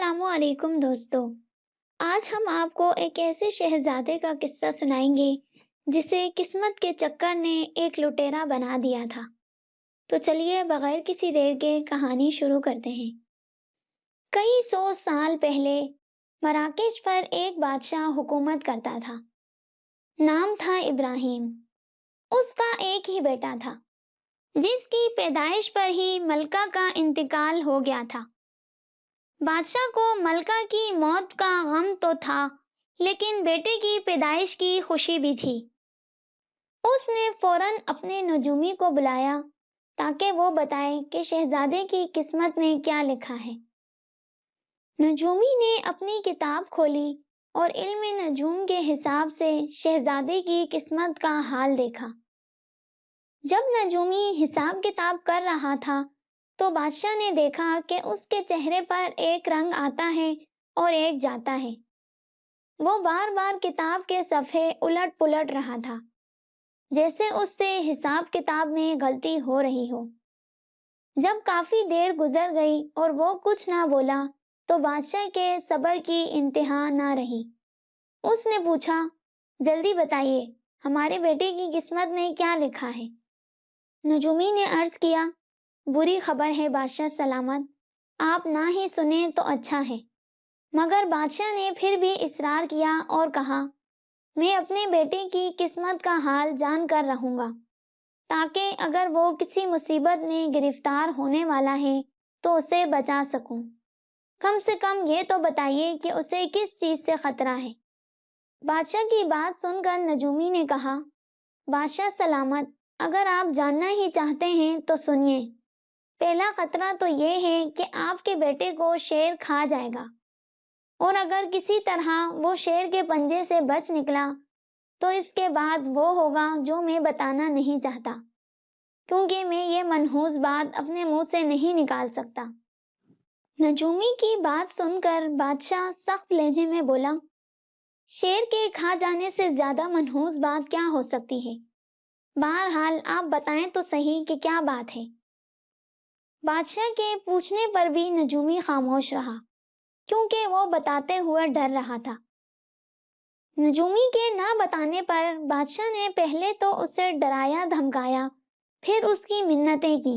السلام علیکم دوستو۔ آج ہم آپ کو ایک ایسے شہزادے کا قصہ سنائیں گے جسے قسمت کے چکر نے ایک لٹیرا بنا دیا تھا۔ تو چلیے بغیر کسی دیر کے کہانی شروع کرتے ہیں۔ کئی سو سال پہلے مراکش پر ایک بادشاہ حکومت کرتا تھا۔ نام تھا ابراہیم۔ اس کا ایک ہی بیٹا تھا جس کی پیدائش پر ہی ملکہ کا انتقال ہو گیا تھا۔ بادشاہ کو ملکہ کی موت کا غم تو تھا، لیکن بیٹے کی پیدائش کی خوشی بھی تھی۔ اس نے فوراً اپنے نجومی کو بلایا تاکہ وہ بتائے کہ شہزادے کی قسمت میں کیا لکھا ہے۔ نجومی نے اپنی کتاب کھولی اور علم نجوم کے حساب سے شہزادے کی قسمت کا حال دیکھا۔ جب نجومی حساب کتاب کر رہا تھا تو بادشاہ نے دیکھا کہ اس کے چہرے پر ایک رنگ آتا ہے اور ایک جاتا ہے۔ وہ بار بار کتاب کے صفحے الٹ پلٹ رہا تھا، جیسے اس سے حساب کتاب میں غلطی ہو رہی ہو۔ جب کافی دیر گزر گئی اور وہ کچھ نہ بولا تو بادشاہ کے صبر کی انتہا نہ رہی۔ اس نے پوچھا، جلدی بتائیے، ہمارے بیٹے کی قسمت میں کیا لکھا ہے؟ نجومی نے عرض کیا، بری خبر ہے بادشاہ سلامت، آپ نہ ہی سنیں تو اچھا ہے۔ مگر بادشاہ نے پھر بھی اصرار کیا اور کہا، میں اپنے بیٹے کی قسمت کا حال جان کر رہوں گا، تاکہ اگر وہ کسی مصیبت میں گرفتار ہونے والا ہے تو اسے بچا سکوں۔ کم سے کم یہ تو بتائیے کہ اسے کس چیز سے خطرہ ہے۔ بادشاہ کی بات سن کر نجومی نے کہا، بادشاہ سلامت، اگر آپ جاننا ہی چاہتے ہیں تو سنیے۔ پہلا خطرہ تو یہ ہے کہ آپ کے بیٹے کو شیر کھا جائے گا، اور اگر کسی طرح وہ شیر کے پنجے سے بچ نکلا تو اس کے بعد وہ ہوگا جو میں بتانا نہیں چاہتا، کیونکہ میں یہ منحوس بات اپنے منہ سے نہیں نکال سکتا۔ نجومی کی بات سن کر بادشاہ سخت لہجے میں بولا، شیر کے کھا جانے سے زیادہ منحوس بات کیا ہو سکتی ہے؟ بہرحال آپ بتائیں تو صحیح کہ کیا بات ہے۔ بادشاہ کے پوچھنے پر بھی نجومی خاموش رہا، کیونکہ وہ بتاتے ہوئے ڈر رہا تھا۔ نجومی کے نہ بتانے پر بادشاہ نے پہلے تو اسے ڈرایا دھمکایا، پھر اس کی منتیں کی،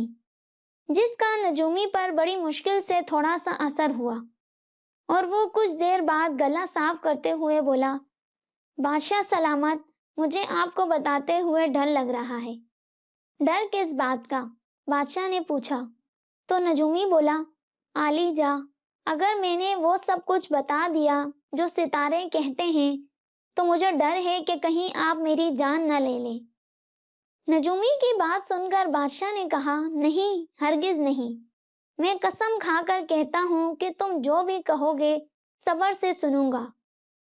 جس کا نجومی پر بڑی مشکل سے تھوڑا سا اثر ہوا، اور وہ کچھ دیر بعد گلا صاف کرتے ہوئے بولا، بادشاہ سلامت، مجھے آپ کو بتاتے ہوئے ڈر لگ رہا ہے۔ ڈر کس بات کا؟ بادشاہ نے پوچھا۔ تو نجومی بولا، عالی جاں، اگر میں نے وہ سب کچھ بتا دیا جو ستارے کہتے ہیں تو مجھے ڈر ہے کہ کہیں آپ میری جان نہ لے لیں۔ نجومی کی بات سن کر بادشاہ نے کہا، نہیں، ہرگز نہیں، میں قسم کھا کر کہتا ہوں کہ تم جو بھی کہو گے صبر سے سنوں گا،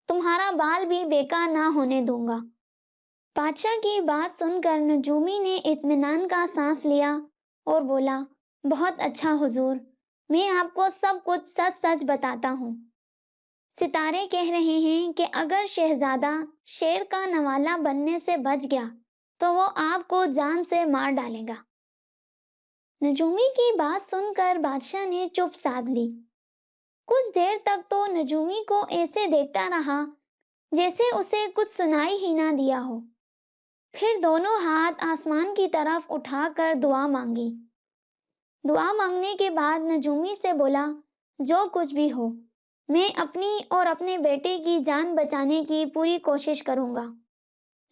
تمہارا بال بھی بیکار نہ ہونے دوں گا۔ بادشاہ کی بات سن کر نجومی نے اطمینان کا سانس لیا اور بولا، بہت اچھا حضور، میں آپ کو سب کچھ سچ سچ بتاتا ہوں۔ ستارے کہہ رہے ہیں کہ اگر شہزادہ شیر کا نوالا بننے سے بچ گیا تو وہ آپ کو جان سے مار ڈالے گا۔ نجومی کی بات سن کر بادشاہ نے چپ سادھ لی۔ کچھ دیر تک تو نجومی کو ایسے دیکھتا رہا جیسے اسے کچھ سنائی ہی نہ دیا ہو۔ پھر دونوں ہاتھ آسمان کی طرف اٹھا کر دعا مانگی۔ دعا مانگنے کے بعد نجومی سے بولا، جو کچھ بھی ہو، میں اپنی اور اپنے بیٹے کی جان بچانے کی پوری کوشش کروں گا۔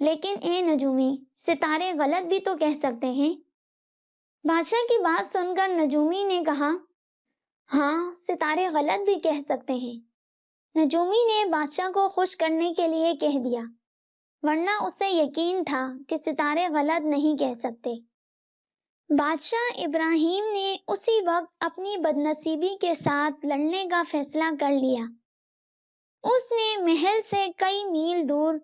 لیکن اے نجومی، ستارے غلط بھی تو کہہ سکتے ہیں۔ بادشاہ کی بات سن کر نجومی نے کہا، ہاں، ستارے غلط بھی کہہ سکتے ہیں۔ نجومی نے بادشاہ کو خوش کرنے کے لیے کہہ دیا، ورنہ اسے یقین تھا کہ ستارے غلط نہیں کہہ سکتے۔ بادشاہ ابراہیم نے اسی وقت اپنی بدنصیبی کے ساتھ لڑنے کا فیصلہ کر لیا۔ اس نے محل سے کئی میل دور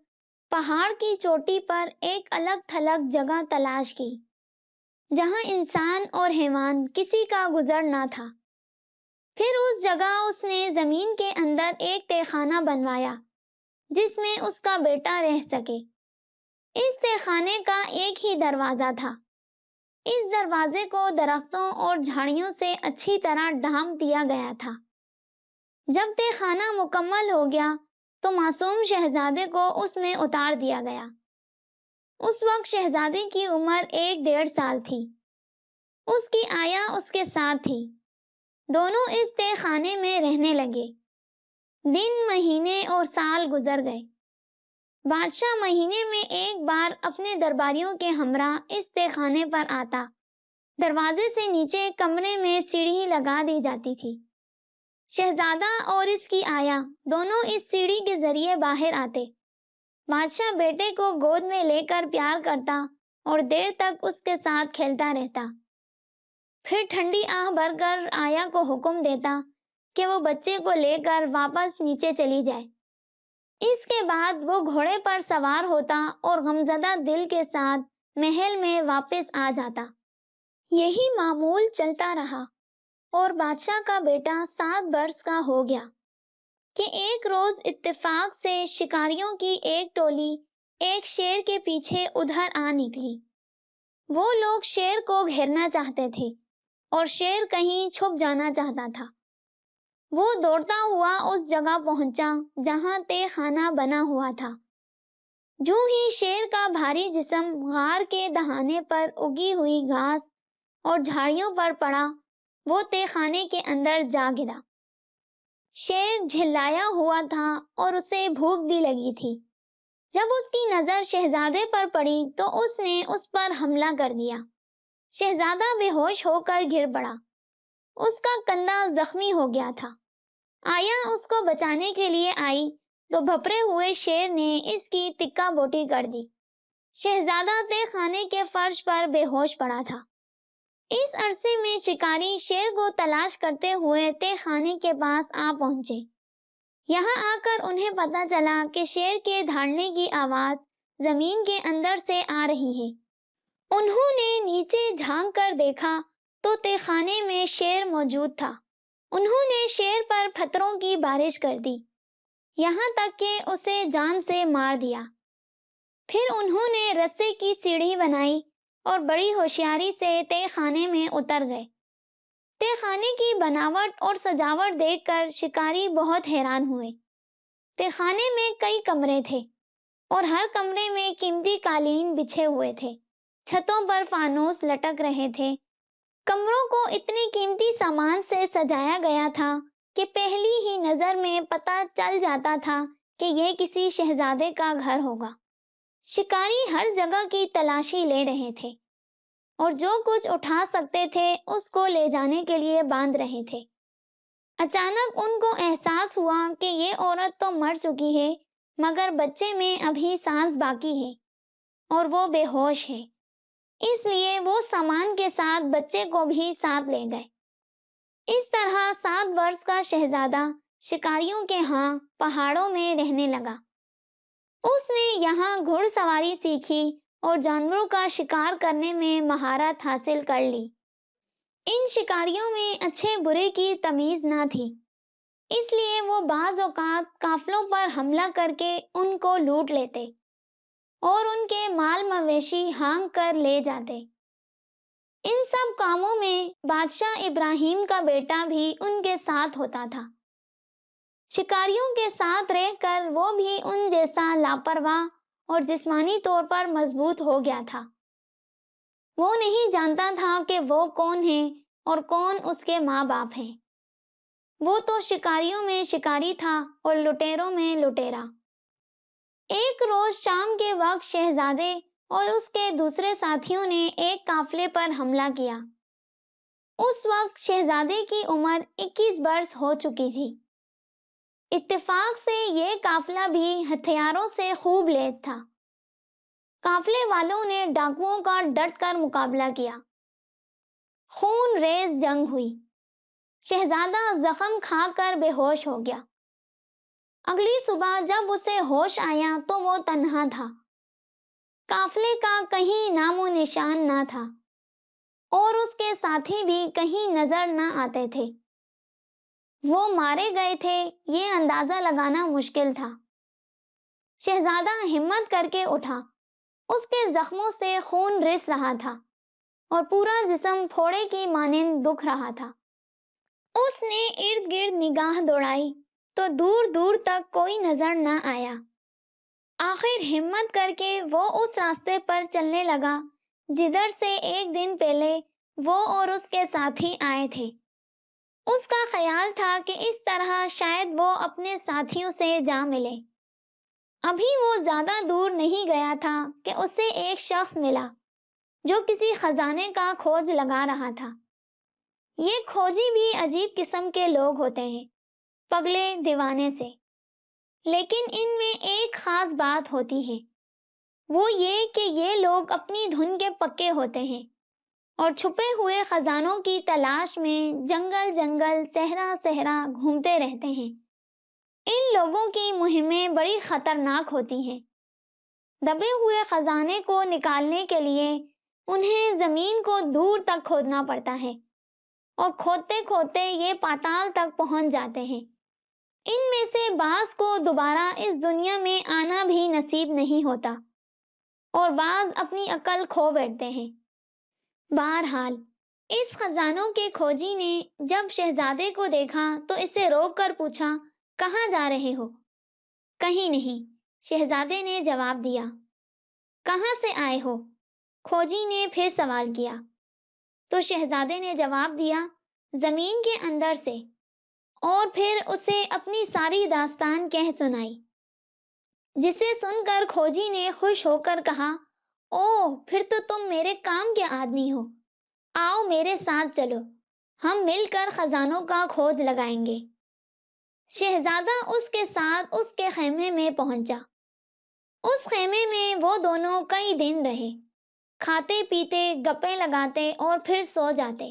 پہاڑ کی چوٹی پر ایک الگ تھلگ جگہ تلاش کی، جہاں انسان اور حیوان کسی کا گزر نہ تھا۔ پھر اس جگہ اس نے زمین کے اندر ایک تہہ خانہ بنوایا جس میں اس کا بیٹا رہ سکے۔ اس تہہ خانے کا ایک ہی دروازہ تھا۔ اس دروازے کو درختوں اور جھاڑیوں سے اچھی طرح ڈھانپ دیا گیا تھا۔ جب تہ خانہ مکمل ہو گیا تو معصوم شہزادے کو اس میں اتار دیا گیا۔ اس وقت شہزادے کی عمر 1.5 سال تھی۔ اس کی آیا اس کے ساتھ تھی۔ دونوں اس تہ خانے میں رہنے لگے۔ دن، مہینے اور سال گزر گئے۔ بادشاہ مہینے میں ایک بار اپنے درباریوں کے ہمراہ اس تہ خانے پر آتا۔ دروازے سے نیچے کمرے میں سیڑھی لگا دی جاتی تھی۔ شہزادہ اور اس کی آیا دونوں اس سیڑھی کے ذریعے باہر آتے۔ بادشاہ بیٹے کو گود میں لے کر پیار کرتا اور دیر تک اس کے ساتھ کھیلتا رہتا۔ پھر ٹھنڈی آہ بھر کر آیا کو حکم دیتا کہ وہ بچے کو لے کر واپس نیچے چلی جائے۔ اس کے بعد وہ گھوڑے پر سوار ہوتا اور غمزدہ دل کے ساتھ محل میں واپس آ جاتا۔ یہی معمول چلتا رہا اور بادشاہ کا بیٹا 7 برس کا ہو گیا کہ ایک روز اتفاق سے شکاریوں کی ایک ٹولی ایک شیر کے پیچھے ادھر آ نکلی۔ وہ لوگ شیر کو گھیرنا چاہتے تھے اور شیر کہیں چھپ جانا چاہتا تھا۔ وہ دوڑتا ہوا اس جگہ پہنچا جہاں تہ خانہ بنا ہوا تھا۔ جو ہی شیر کا بھاری جسم غار کے دہانے پر اگی ہوئی گھاس اور جھاڑیوں پر پڑا، وہ تہ خانے کے اندر جا گرا۔ شیر جھلایا ہوا تھا اور اسے بھوک بھی لگی تھی۔ جب اس کی نظر شہزادے پر پڑی تو اس نے اس پر حملہ کر دیا۔ شہزادہ بے ہوش ہو کر گر پڑا۔ اس کا کندھا زخمی ہو گیا تھا۔ آیا اس کو بچانے کے لیے آئی تو بھپرے ہوئے شیر نے اس کی تکا بوٹی کر دی۔ شہزادہ تہ خانے کے فرش پر بے ہوش پڑا تھا۔ اس عرصے میں شکاری شیر کو تلاش کرتے ہوئے تہ خانے کے پاس آ پہنچے۔ یہاں آ کر انہیں پتہ چلا کہ شیر کے دھاڑنے کی آواز زمین کے اندر سے آ رہی ہے۔ انہوں نے نیچے جھانک کر دیکھا تو تہ خانے میں شیر موجود تھا۔ انہوں نے شیر پر پتھروں کی بارش کر دی، یہاں تک کہ اسے جان سے مار دیا۔ پھر انہوں نے رسے کی سیڑھی بنائی اور بڑی ہوشیاری سے تہ خانے میں اتر گئے۔ تہ خانے کی بناوٹ اور سجاوٹ دیکھ کر شکاری بہت حیران ہوئے۔ تہ خانے میں کئی کمرے تھے اور ہر کمرے میں قیمتی قالین بچھے ہوئے تھے۔ چھتوں پر فانوس لٹک رہے تھے۔ کمروں کو اتنے قیمتی سامان سے سجایا گیا تھا کہ پہلی ہی نظر میں پتہ چل جاتا تھا کہ یہ کسی شہزادے کا گھر ہوگا۔ شکاری ہر جگہ کی تلاشی لے رہے تھے اور جو کچھ اٹھا سکتے تھے اس کو لے جانے کے لیے باندھ رہے تھے۔ اچانک ان کو احساس ہوا کہ یہ عورت تو مر چکی ہے مگر بچے میں ابھی سانس باقی ہے اور وہ بے ہوش ہے۔ اس لیے وہ سامان کے ساتھ بچے کو بھی ساتھ لے گئے۔ اس طرح 7 برس کا شہزادہ شکاریوں کے ہاں پہاڑوں میں رہنے لگا۔ اس نے یہاں گھڑ سواری سیکھی اور جانوروں کا شکار کرنے میں مہارت حاصل کر لی۔ ان شکاریوں میں اچھے برے کی تمیز نہ تھی، اس لیے وہ بعض اوقات قافلوں پر حملہ کر کے ان کو لوٹ لیتے اور ان کے مال مویشی ہانک کر لے جاتے۔ ان سب کاموں میں بادشاہ ابراہیم کا بیٹا بھی ان کے ساتھ ہوتا تھا۔ شکاریوں کے ساتھ رہ کر وہ بھی ان جیسا لاپرواہ اور جسمانی طور پر مضبوط ہو گیا تھا۔ وہ نہیں جانتا تھا کہ وہ کون ہے اور کون اس کے ماں باپ ہیں۔ وہ تو شکاریوں میں شکاری تھا اور لٹیروں میں لٹیرا۔ ایک روز شام کے وقت شہزادے اور اس کے دوسرے ساتھیوں نے ایک قافلے پر حملہ کیا۔ اس وقت شہزادے کی عمر 21 برس ہو چکی تھی۔ اتفاق سے یہ قافلہ بھی ہتھیاروں سے خوب لیس تھا۔ قافلے والوں نے ڈاکوؤں کا ڈٹ کر مقابلہ کیا۔ خون ریز جنگ ہوئی۔ شہزادہ زخم کھا کر بے ہوش ہو گیا۔ اگلی صبح جب اسے ہوش آیا تو وہ تنہا تھا۔ قافلے کا کہیں نام و نشان نہ تھا اور اس کے ساتھی بھی کہیں نظر نہ آتے تھے۔ وہ مارے گئے تھے یہ اندازہ لگانا مشکل تھا۔ شہزادہ ہمت کر کے اٹھا۔ اس کے زخموں سے خون رس رہا تھا اور پورا جسم پھوڑے کی مانند دکھ رہا تھا۔ اس نے ارد گرد نگاہ دوڑائی تو دور دور تک کوئی نظر نہ آیا۔ آخر ہمت کر کے وہ اس راستے پر چلنے لگا جدھر سے ایک دن پہلے وہ اور اس کے ساتھی آئے تھے۔ اس کا خیال تھا کہ اس طرح شاید وہ اپنے ساتھیوں سے جا ملے۔ ابھی وہ زیادہ دور نہیں گیا تھا کہ اسے ایک شخص ملا جو کسی خزانے کا کھوج لگا رہا تھا۔ یہ کھوجی بھی عجیب قسم کے لوگ ہوتے ہیں، پگلے دیوانے سے، لیکن ان میں ایک خاص بات ہوتی ہے، وہ یہ کہ یہ لوگ اپنی دھن کے پکے ہوتے ہیں اور چھپے ہوئے خزانوں کی تلاش میں جنگل جنگل صحرا صحرا گھومتے رہتے ہیں۔ ان لوگوں کی مہمیں بڑی خطرناک ہوتی ہیں۔ دبے ہوئے خزانے کو نکالنے کے لیے انہیں زمین کو دور تک کھودنا پڑتا ہے اور کھودتے کھودتے یہ پاتال تک پہنچ جاتے ہیں۔ ان میں سے بعض کو دوبارہ اس دنیا میں آنا بھی نصیب نہیں ہوتا اور بعض اپنی عقل کھو بیٹھتے ہیں۔ بہرحال اس خزانوں کے کھوجی نے جب شہزادے کو دیکھا تو اسے روک کر پوچھا، کہاں جا رہے ہو؟ کہیں نہیں، شہزادے نے جواب دیا۔ کہاں سے آئے ہو؟ کھوجی نے پھر سوال کیا تو شہزادے نے جواب دیا، زمین کے اندر سے، اور پھر اسے اپنی ساری داستان کہہ سنائی، جسے سن کر کھوجی نے خوش ہو کر کہا، اوہ پھر تو تم میرے کام کے آدمی ہو، آؤ میرے ساتھ چلو، ہم مل کر خزانوں کا کھوج لگائیں گے۔ شہزادہ اس کے ساتھ اس کے خیمے میں پہنچا۔ اس خیمے میں وہ دونوں کئی دن رہے، کھاتے پیتے گپیں لگاتے اور پھر سو جاتے۔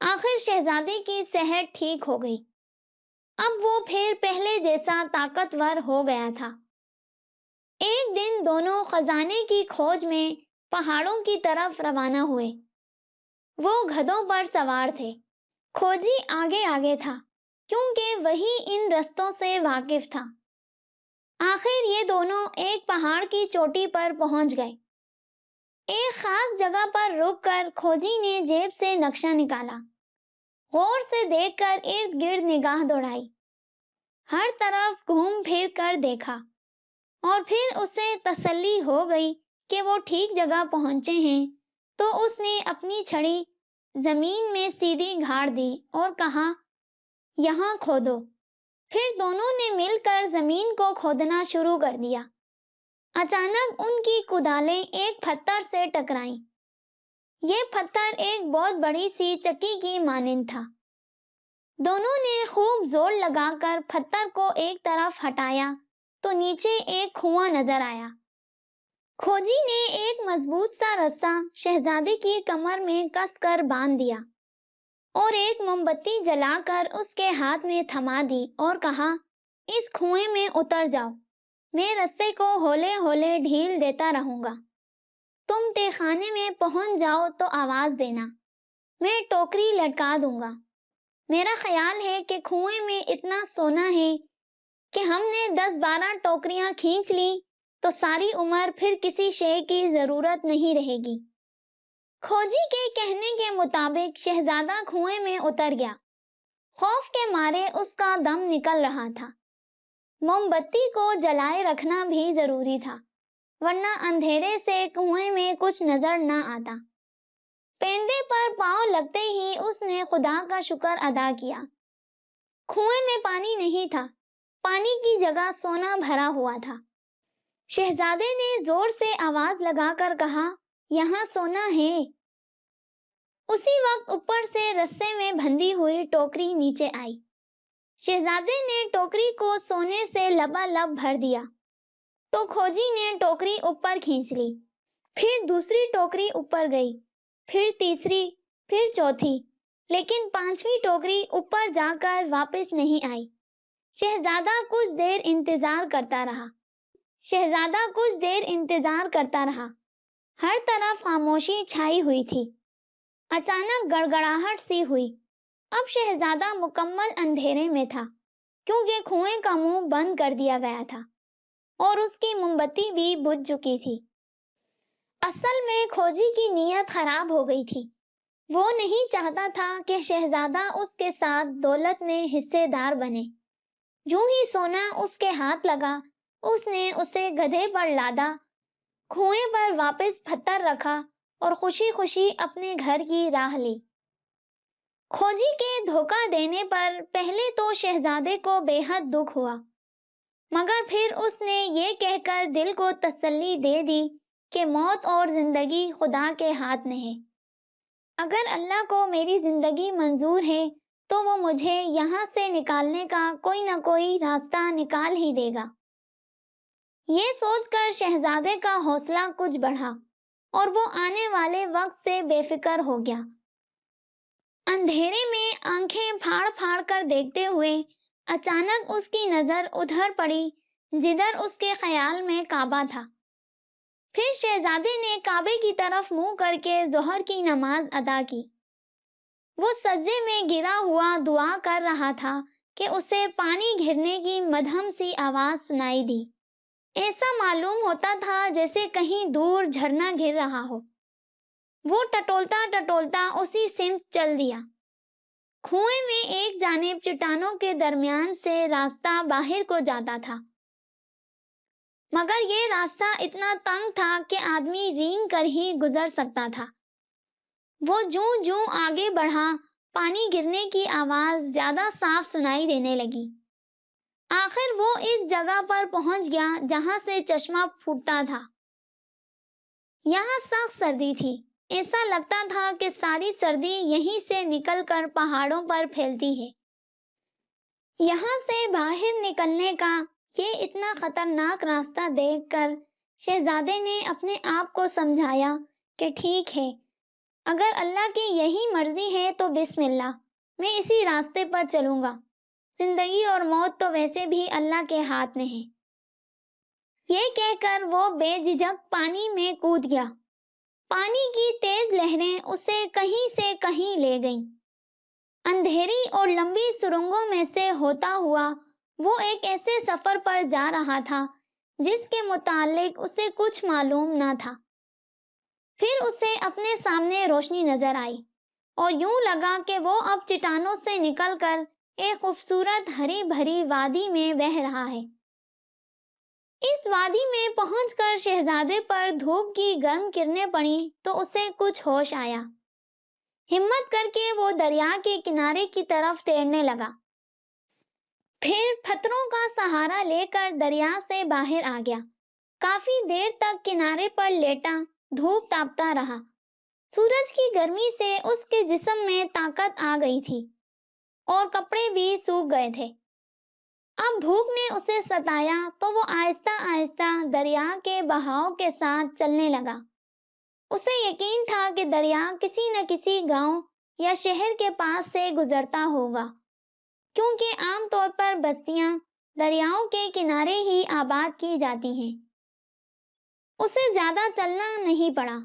آخر شہزادے کی صحت ٹھیک ہو گئی، اب وہ پھر پہلے جیسا طاقتور ہو گیا تھا۔ ایک دن دونوں خزانے کی کھوج میں پہاڑوں کی طرف روانہ ہوئے۔ وہ گدھوں پر سوار تھے، کھوجی آگے آگے تھا کیونکہ وہی ان رستوں سے واقف تھا۔ آخر یہ دونوں ایک پہاڑ کی چوٹی پر پہنچ گئے۔ ایک خاص جگہ پر رک کر کھوجی نے جیب سے نقشہ نکالا، غور سے دیکھ کر ارد گرد نگاہ دوڑائی، ہر طرف گھوم پھر کر دیکھا، اور پھر اسے تسلی ہو گئی کہ وہ ٹھیک جگہ پہنچے ہیں تو اس نے اپنی چھڑی زمین میں سیدھی گاڑ دی اور کہا، یہاں کھودو۔ پھر دونوں نے مل کر زمین کو کھودنا شروع کر دیا۔ اچانک ان کی کدالیں ایک پتھر سے ٹکرائیں۔ یہ پتھر ایک بہت بڑی سی چکی کی مانند تھا۔ دونوں نے خوب زور لگا کر پتھر کو ایک طرف ہٹایا تو نیچے ایک کنواں نظر آیا۔ کھوجی نے ایک مضبوط سا رسا شہزادے کی کمر میں کس کر باندھ دیا اور ایک موم بتی جلا کر اس کے ہاتھ میں تھما دی اور کہا، اس کنویں میں اتر جاؤ، میں رسے کو ہولے ہولے ڈھیل دیتا رہوں گا، تم تہ خانے میں پہنچ جاؤ تو آواز دینا، میں ٹوکری لٹکا دوں گا۔ میرا خیال ہے کہ کنویں میں اتنا سونا ہے کہ ہم نے 10-12 ٹوکریاں کھینچ لی تو ساری عمر پھر کسی شے کی ضرورت نہیں رہے گی۔ کھوجی کے کہنے کے مطابق شہزادہ کنویں میں اتر گیا۔ خوف کے مارے اس کا دم نکل رہا تھا۔ موم بتی کو جلائے رکھنا بھی ضروری تھا، ورنہ اندھیرے سے کنویں میں کچھ نظر نہ آتا۔ پیندے پر پاؤں لگتے ہی اس نے خدا کا شکر ادا کیا۔ کنویں میں پانی نہیں تھا، پانی کی جگہ سونا بھرا ہوا تھا۔ شہزادے نے زور سے آواز لگا کر کہا، یہاں سونا ہے۔ اسی وقت اوپر سے رسے میں بندھی ہوئی ٹوکری نیچے آئی۔ شہزادے نے ٹوکری کو سونے سے لبالب بھر دیا تو کھوجی نے ٹوکری اوپر کھینچ لی، پھر دوسری ٹوکری اوپر گئی، پھر تیسری، پھر چوتھی، لیکن 5ویں ٹوکری اوپر جا کر واپس نہیں آئی۔ شہزادہ کچھ دیر انتظار کرتا رہا۔ ہر طرف خاموشی چھائی ہوئی تھی۔ اچانک گڑگڑاہٹ سی ہوئی۔ اب شہزادہ مکمل اندھیرے میں تھا کیونکہ کنویں کا منہ بند کر دیا گیا تھا اور اس کی موم بتی بھی بجھ چکی تھی۔ اصل میں کھوجی کی نیت خراب ہو گئی تھی۔ وہ نہیں چاہتا تھا کہ شہزادہ اس کے ساتھ دولت میں حصے دار بنے۔ جو ہی سونا اس کے ہاتھ لگا، اس نے اسے گدھے پر لادا، کنویں پر واپس پتھر رکھا اور خوشی خوشی اپنے گھر کی راہ لی۔ کھوجی کے دھوکہ دینے پر پہلے تو شہزادے کو بے حد دکھ ہوا، مگر پھر اس نے یہ کہہ کر دل کو تسلی دے دی کہ موت اور زندگی خدا کے ہاتھ میں ہے۔ اگر اللہ کو میری زندگی منظور ہے تو وہ مجھے یہاں سے نکالنے کا کوئی نہ کوئی راستہ نکال ہی دے گا۔ یہ سوچ کر شہزادے کا حوصلہ کچھ بڑھا اور وہ آنے والے وقت سے بے فکر ہو گیا۔ اندھیرے میں آنکھیں پھاڑ پھاڑ کر دیکھتے ہوئے اچانک اس کی نظر ادھر پڑی جدھر اس کے خیال میں کعبہ تھا۔ پھر شہزادے نے کعبے کی طرف منہ کر کے ظہر کی نماز ادا کی۔ وہ سجدے میں گرا ہوا دعا کر رہا تھا کہ اسے پانی گرنے کی مدھم سی آواز سنائی دی۔ ایسا معلوم ہوتا تھا جیسے کہیں دور جھرنا گر رہا ہو۔ وہ ٹٹولتا ٹٹولتا اسی سمت چل دیا۔ کنویں میں ایک جانب چٹانوں کے درمیان سے راستہ باہر کو جاتا تھا، مگر یہ راستہ اتنا تنگ تھا کہ آدمی رینگ کر ہی گزر سکتا تھا۔ وہ جوں جوں آگے بڑھا، پانی گرنے کی آواز زیادہ صاف سنائی دینے لگی۔ آخر وہ اس جگہ پر پہنچ گیا جہاں سے چشمہ پھوٹتا تھا۔ یہاں سخت سردی تھی، ایسا لگتا تھا کہ ساری سردی یہیں سے نکل کر پہاڑوں پر پھیلتی ہے۔ یہاں سے باہر نکلنے کا یہ اتنا خطرناک راستہ دیکھ کر شہزادے نے اپنے آپ کو سمجھایا کہ ٹھیک ہے، اگر اللہ کی یہی مرضی ہے تو بسم اللہ، میں اسی راستے پر چلوں گا۔ زندگی اور موت تو ویسے بھی اللہ کے ہاتھ میں ہے۔ یہ کہہ کر وہ بے جھجک پانی میں کود گیا۔ پانی کی تیز لہریں اسے کہیں سے کہیں لے گئیں۔ اندھیری اور لمبی سرنگوں میں سے ہوتا ہوا وہ ایک ایسے سفر پر جا رہا تھا جس کے متعلق اسے کچھ معلوم نہ تھا۔ پھر اسے اپنے سامنے روشنی نظر آئی اور یوں لگا کہ وہ اب چٹانوں سے نکل کر ایک خوبصورت ہری بھری وادی میں بہہ رہا ہے۔ اس وادی میں پہنچ کر شہزادے پر دھوپ کی گرم کرنیں پڑیں تو اسے کچھ ہوش آیا۔ ہمت کر کے وہ دریا کے کنارے کی طرف تیرنے لگا، پھر پتھروں کا سہارا لے کر دریا سے باہر آ گیا۔ کافی دیر تک کنارے پر لیٹا دھوپ تاپتا رہا۔ سورج کی گرمی سے اس کے جسم میں طاقت آ گئی تھی اور کپڑے بھی سوکھ گئے تھے۔ اب بھوک نے اسے ستایا تو وہ آہستہ آہستہ دریا کے بہاؤ کے ساتھ چلنے لگا۔ اسے یقین تھا کہ دریا کسی نہ کسی گاؤں یا شہر کے پاس سے گزرتا ہوگا، کیونکہ عام طور پر بستیاں دریاؤں کے کنارے ہی آباد کی جاتی ہیں۔ اسے زیادہ چلنا نہیں پڑا،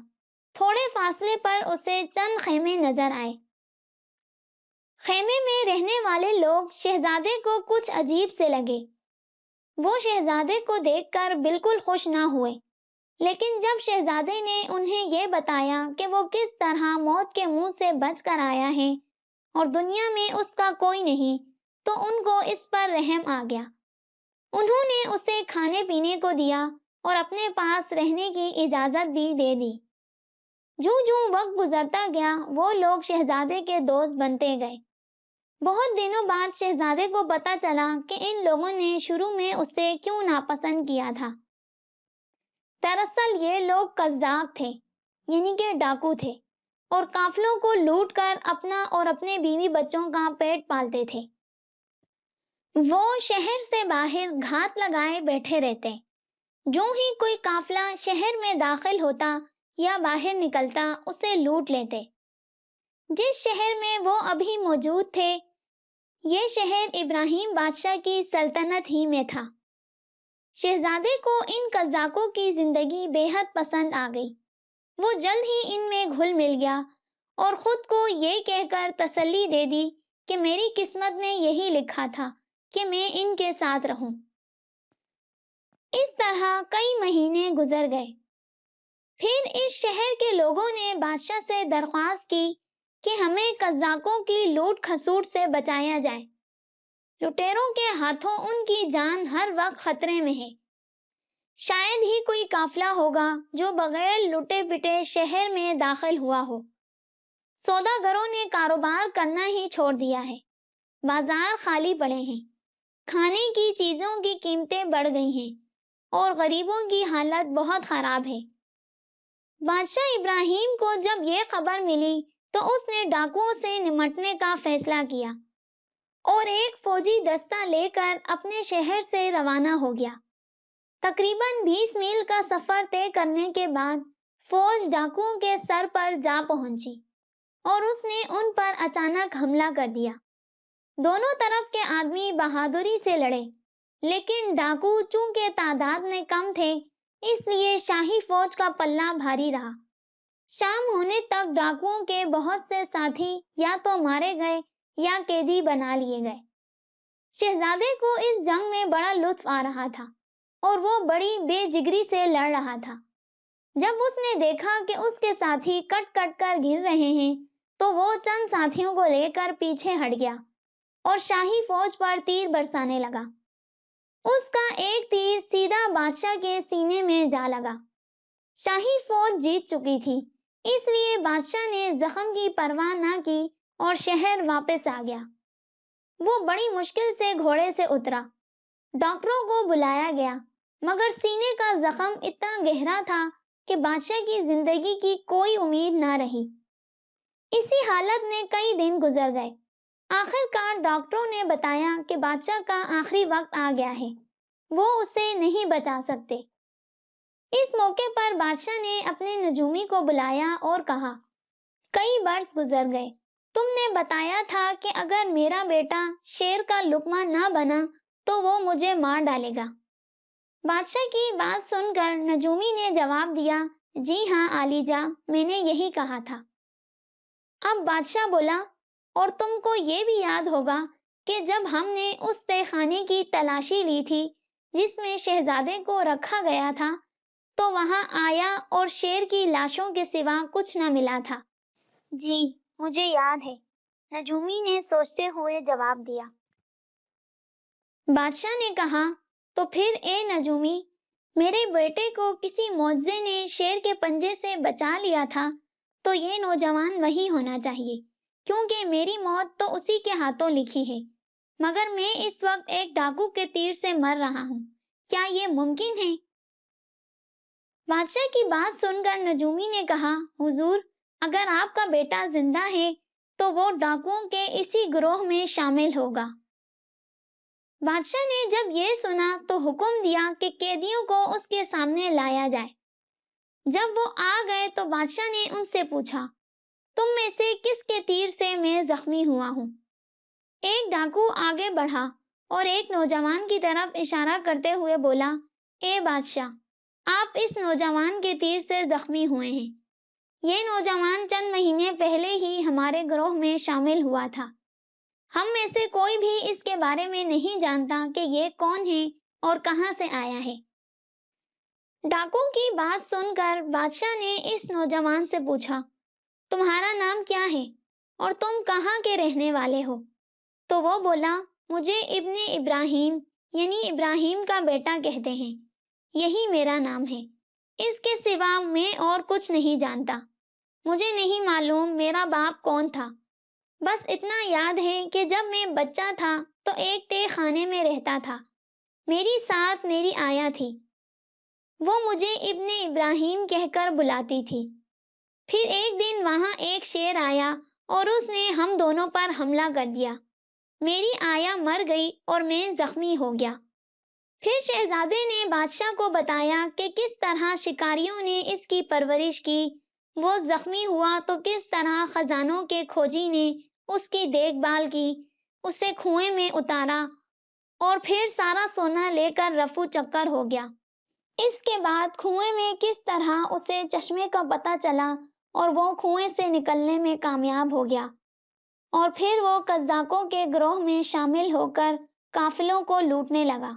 تھوڑے فاصلے پر اسے چند خیمے نظر آئے۔ خیمے میں رہنے والے لوگ شہزادے کو کچھ عجیب سے لگے۔ وہ شہزادے کو دیکھ کر بالکل خوش نہ ہوئے، لیکن جب شہزادے نے انہیں یہ بتایا کہ وہ کس طرح موت کے منہ سے بچ کر آیا ہے اور دنیا میں اس کا کوئی نہیں، تو ان کو اس پر رحم آ گیا۔ انہوں نے اسے کھانے پینے کو دیا اور اپنے پاس رہنے کی اجازت بھی دے دی۔ جوں جوں وقت گزرتا گیا وہ لوگ شہزادے کے دوست بنتے گئے۔ بہت دنوں بعد شہزادے کو پتہ چلا کہ ان لوگوں نے شروع میں اسے کیوں ناپسند کیا تھا۔ دراصل یہ لوگ قزاق تھے، یعنی کہ ڈاکو تھے، اور قافلوں کو لوٹ کر اپنا اور اپنے بیوی بچوں کا پیٹ پالتے تھے۔ وہ شہر سے باہر گھات لگائے بیٹھے رہتے۔ جو ہی کوئی قافلہ شہر میں داخل ہوتا یا باہر نکلتا اسے لوٹ لیتے۔ جس شہر میں وہ ابھی موجود تھے، یہ شہر ابراہیم بادشاہ کی سلطنت ہی میں تھا۔ شہزادے کو ان قزاقوں کی زندگی بے حد پسند آ گئی۔ وہ جلد ہی ان میں گھل مل گیا اور خود کو یہ کہہ کر تسلی دے دی کہ میری قسمت میں یہی لکھا تھا کہ میں ان کے ساتھ رہوں۔ اس طرح کئی مہینے گزر گئے۔ پھر اس شہر کے لوگوں نے بادشاہ سے درخواست کی کہ ہمیں قزاقوں کی لوٹ کھسوٹ سے بچایا جائے۔ لٹیروں کے ہاتھوں ان کی جان ہر وقت خطرے میں ہے۔ شاید ہی کوئی قافلہ ہوگا جو بغیر لٹے پٹے شہر میں داخل ہوا ہو۔ سوداگروں نے کاروبار کرنا ہی چھوڑ دیا ہے۔ بازار خالی پڑے ہیں۔ کھانے کی چیزوں کی قیمتیں بڑھ گئی ہیں اور غریبوں کی حالت بہت خراب ہے۔ بادشاہ ابراہیم کو جب یہ خبر ملی تو اس نے ڈاکوؤں سے نمٹنے کا فیصلہ کیا اور ایک فوجی دستہ لے کر اپنے شہر سے روانہ ہو گیا۔ تقریباً 20 میل کا سفر طے کرنے کے بعد فوج ڈاکوؤں کے سر پر جا پہنچی اور اس نے ان پر اچانک حملہ کر دیا۔ دونوں طرف کے آدمی بہادری سے لڑے، لیکن ڈاکو چونکہ تعداد میں کم تھے اس لیے شاہی فوج کا پلہ بھاری رہا۔ شام ہونے تک ڈاکوؤں کے بہت سے ساتھی یا تو مارے گئے یا قیدی بنا لیے گئے۔ شہزادے کو اس جنگ میں بڑا لطف آ رہا تھا اور وہ بڑی بے جگری سے لڑ رہا تھا۔ جب اس نے دیکھا کہ اس کے ساتھی کٹ کٹ کر گر رہے ہیں تو وہ چند ساتھیوں کو لے کر پیچھے ہٹ گیا اور شاہی فوج پر تیر برسانے لگا۔ اس کا ایک تیر سیدھا بادشاہ کے سینے میں جا لگا۔ شاہی فوج جیت چکی تھی، اس لیے بادشاہ نے زخم کی پرواہ نہ کی اور شہر واپس آ گیا۔ وہ بڑی مشکل سے گھوڑے سے اترا۔ ڈاکٹروں کو بلایا گیا، مگر سینے کا زخم اتنا گہرا تھا کہ بادشاہ کی زندگی کی کوئی امید نہ رہی۔ اسی حالت میں کئی دن گزر گئے۔ آخر کار ڈاکٹروں نے بتایا کہ بادشاہ کا آخری وقت آ گیا ہے، وہ اسے نہیں بچا سکتے۔ اس موقع پر بادشاہ نے اپنے نجومی کو بلایا اور کہا، کئی برس گزر گئے، تم نے بتایا تھا کہ اگر میرا بیٹا شیر کا لقمہ نہ بنا تو وہ مجھے مار ڈالے گا۔ بادشاہ کی بات سن کر نجومی نے جواب دیا، جی ہاں عالی جاں، میں نے یہی کہا تھا۔ اب بادشاہ بولا، اور تم کو یہ بھی یاد ہوگا کہ جب ہم نے اس تہہ خانے کی تلاشی لی تھی جس میں شہزادے کو رکھا گیا تھا تو وہاں آیا اور شیر کی لاشوں کے سوا کچھ نہ ملا تھا۔ جی مجھے یاد ہے، نجومی نے سوچتے ہوئے جواب دیا۔ بادشاہ نے کہا، تو پھر اے نجومی، میرے بیٹے کو کسی معجزے نے شیر کے پنجے سے بچا لیا تھا تو یہ نوجوان وہی ہونا چاہیے، کیونکہ میری موت تو اسی کے ہاتھوں لکھی ہے، مگر میں اس وقت ایک ڈاکو کے تیر سے مر رہا ہوں، کیا یہ ممکن ہے؟ بادشاہ کی بات سن کر نجومی نے کہا، حضور، اگر آپ کا بیٹا زندہ ہے تو وہ ڈاکوؤں کے اسی گروہ میں شامل ہوگا۔ بادشاہ نے جب یہ سنا تو حکم دیا کہ قیدیوں کو اس کے سامنے لایا جائے۔ جب وہ آ گئے تو بادشاہ نے ان سے پوچھا، تم میں سے کس کے تیر سے میں زخمی ہوا ہوں؟ ایک ڈاکو آگے بڑھا اور ایک نوجوان کی طرف اشارہ کرتے ہوئے بولا، اے بادشاہ، آپ اس نوجوان کے تیر سے زخمی ہوئے ہیں۔ یہ نوجوان چند مہینے پہلے ہی ہمارے گروہ میں شامل ہوا تھا۔ ہم میں سے کوئی بھی اس کے بارے میں نہیں جانتا کہ یہ کون ہے اور کہاں سے آیا ہے۔ ڈاکو کی بات سن کر بادشاہ نے اس نوجوان سے پوچھا، تمہارا نام کیا ہے اور تم کہاں کے رہنے والے ہو؟ تو وہ بولا، مجھے ابن ابراہیم یعنی ابراہیم کا بیٹا کہتے ہیں، یہی میرا نام ہے، اس کے سوا میں اور کچھ نہیں جانتا۔ مجھے نہیں معلوم میرا باپ کون تھا، بس اتنا یاد ہے کہ جب میں بچہ تھا تو ایک تہہ خانے میں رہتا تھا، میری ساتھ میری آیا تھی، وہ مجھے ابن ابراہیم کہہ کر بلاتی تھی۔ پھر ایک دن وہاں ایک شیر آیا اور اس نے ہم دونوں پر حملہ کر دیا، میری آیا مر گئی اور میں زخمی ہو گیا۔ پھر شہزادے نے بادشاہ کو بتایا کہ کس طرح شکاریوں نے اس کی پرورش کی، وہ زخمی ہوا تو کس طرح خزانوں کے کھوجی نے اس کی دیکھ بھال کی، اسے کنویں میں اتارا اور پھر سارا سونا لے کر رفو چکر ہو گیا۔ اس کے بعد کنویں میں کس طرح اسے چشمے کا پتہ چلا اور وہ کنویں سے نکلنے میں کامیاب ہو گیا، اور پھر وہ قزاقوں کے گروہ میں شامل ہو کر قافلوں کو لوٹنے لگا۔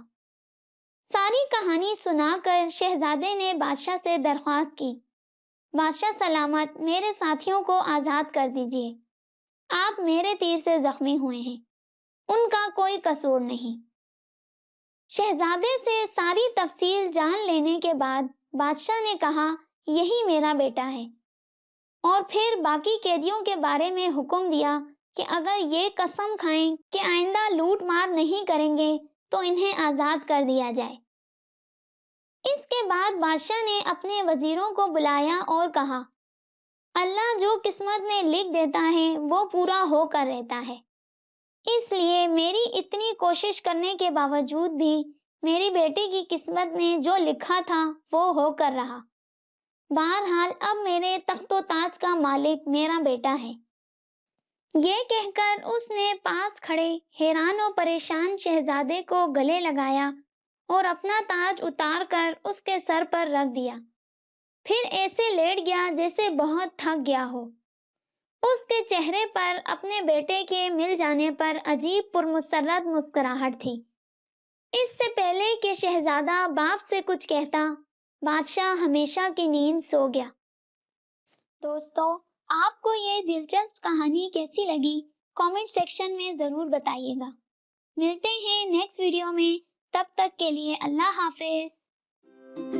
ساری کہانی سنا کر شہزادے نے بادشاہ سے درخواست کی، بادشاہ سلامت، میرے ساتھیوں کو آزاد کر دیجیے۔ آپ میرے تیر سے زخمی ہوئے ہیں، ان کا کوئی قصور نہیں۔ شہزادے سے ساری تفصیل جان لینے کے بعد بادشاہ نے کہا، یہی میرا بیٹا ہے، اور پھر باقی قیدیوں کے بارے میں حکم دیا کہ اگر یہ قسم کھائیں کہ آئندہ لوٹ مار نہیں کریں گے تو انہیں آزاد کر دیا جائے۔ اس کے بعد بادشاہ نے اپنے وزیروں کو بلایا اور کہا، اللہ جو قسمت میں لکھ دیتا ہے وہ پورا ہو کر رہتا ہے، اس لیے میری اتنی کوشش کرنے کے باوجود بھی میری بیٹی کی قسمت نے جو لکھا تھا وہ ہو کر رہا۔ بہرحال اب میرے تخت و تاج کا مالک میرا بیٹا ہے۔ یہ کہہ کر اس نے پاس کھڑے حیران و پریشان شہزادے کو گلے لگایا اور اپنا تاج اتار کر اس کے سر پر رکھ دیا، پھر ایسے لیٹ گیا جیسے بہت تھک گیا ہو۔ اس کے چہرے پر اپنے بیٹے کے مل جانے پر عجیب پرمسرت مسکراہٹ تھی۔ اس سے پہلے کہ شہزادہ باپ سے کچھ کہتا، بادشاہ ہمیشہ کی نیند سو گیا۔ دوستو، آپ کو یہ دلچسپ کہانی کیسی لگی؟ کامنٹ سیکشن میں ضرور بتائیے گا۔ ملتے ہیں نیکسٹ ویڈیو میں، تب تک کے لیے اللہ حافظ۔